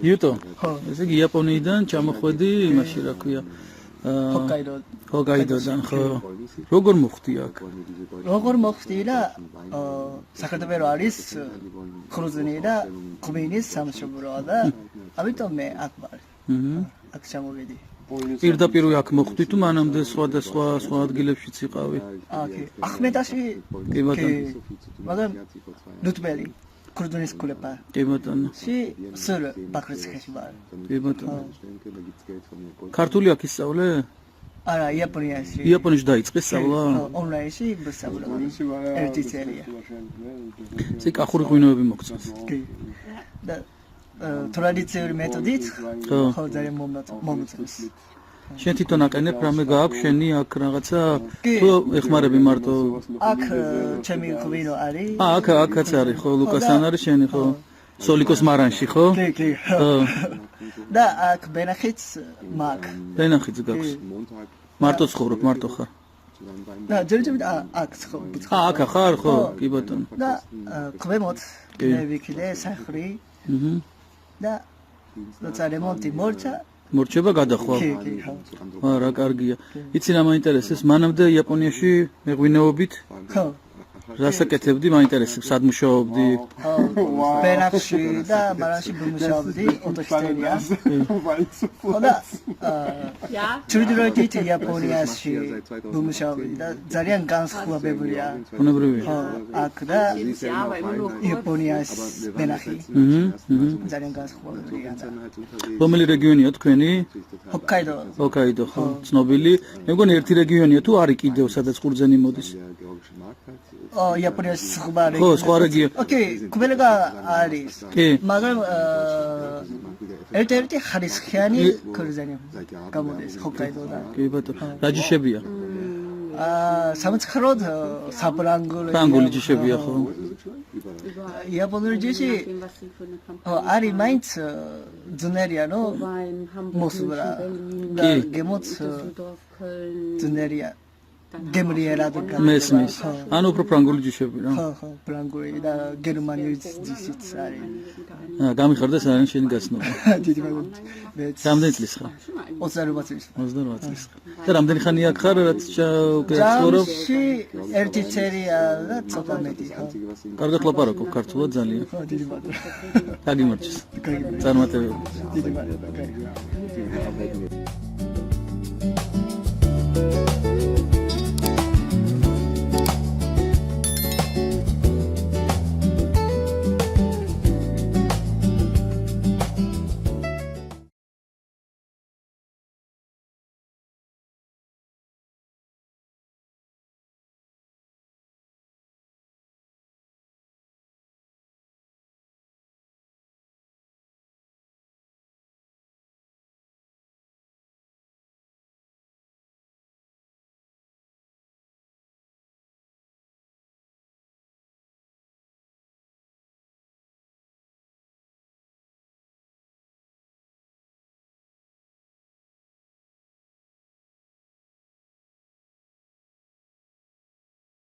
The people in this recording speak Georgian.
იუტო. ესე იგი იაპონიიდან ჩამოხვედი იმაში რა ქვია. ჰოკაიდოდან ხო. როგორ მოხვდი აქ? როგორ მოხვდი და საქართველოს არის კრუზინი და კუბინის სამშობლოა და ამიტომ მე აქ ვარ. აქ ჩამოვედი. პირდაპირ აქ მოხვდი თუ მანამდე სხვა ადგილებშიც იყავი? ახმედაში კი ბატონო. მაგრამ ნუტბელი კურდონის სკოლა. კი ბატონო. სულ ბაქრიცხეში ვარ. კი ბატონო. ქართული აქ ისწავლე? არა, იაპონიაში. იაპონიაში დაიწყე სწავლა? ონლაინში ვისწავლე. ერთი წელია. ესე კახური ღვინოები მოგწონს? კი. და ტრადიციული მეთოდით ხო ძალიან მომწონს. შენ თვითონ აყენებ რამე გააქვს შენი აქ რაღაცა თუ ეხმარები მარტო აქ ჩემი ღვინო არის? აქაც არის ხო ლუკასთან არის შენი ხო? სოლიკოს მარანში ხო? კი, კი. და აქ ბენახიც მაგ. ბენახიც გაქვს. მარტო ცხოვრობ, მარტო ხარ? და ჯერჯერობით აქ ცხოვრობ. აქ ხარ ხო? კი ბატონო. და ქვემოთ მე ვიქიდე სახრი. და როცა რემონტი მორჩა მორჩება გადახვალ. კი, კი, ხო. რა კარგია. იცი რა მაინტერესებს? მანამდე იაპონიაში მეღვინეობით? ხო. რასაკეთებდი მაინტერესებს? სად მუშაობდი? ბენახში და მარანში მუშაობდი ოტოშტერია. ხო და ჩრდილოეთ იაპონიაში მუშაობდი და ძალიან განსხვავებულია. ბუნებრივია. ხო, აქ და იაპონიას ბენახი. ძალიან განსხვავებულია. რომელი რეგიონია თქვენი? ჰოკაიდო. ჰოკაიდო ხო, ცნობილი. მე მგონი ერთი რეგიონია თუ არის კიდევ სადაც ყურძენი მოდის? იაპონიაში სხვა რეგიონი. ხო, სხვა რეგიონი. ოკეი, კუბელგა არის. კი. მაგრამ ერთ-ერთი ხარისხიანი ყურძენი გამოდის ჰოკაიდოდან. კი ბატონო. რა ჯიშებია? სამცხროდ საბრანგული. ფრანგული ჯიშებია ხო? იაპონური ჯიში არის მაინც ძნელია, ნო? მოსბრა. და გემოც ძნელია. გემრიერად მესმის. ანუ უფრო ფრანგული ჯიშები რა. ხო, ხო, ფრანგული და გერმანული ჯიშიც არის. გამიხარდა სანამ შენი გაცნობა. დიდი მადლობა. რამდენი წლის ხარ? 28 წლის. 28 წლის. და რამდენი ხანია აქ ხარ რაც ცხოვრობ? ჯამში ერთი წელია და ცოტა მეტი. კარგად ლაპარაკობ ქართულად ძალიან. ხო, დიდი მადლობა. გაგიმარჯოს. წარმატებები. დიდი მადლობა.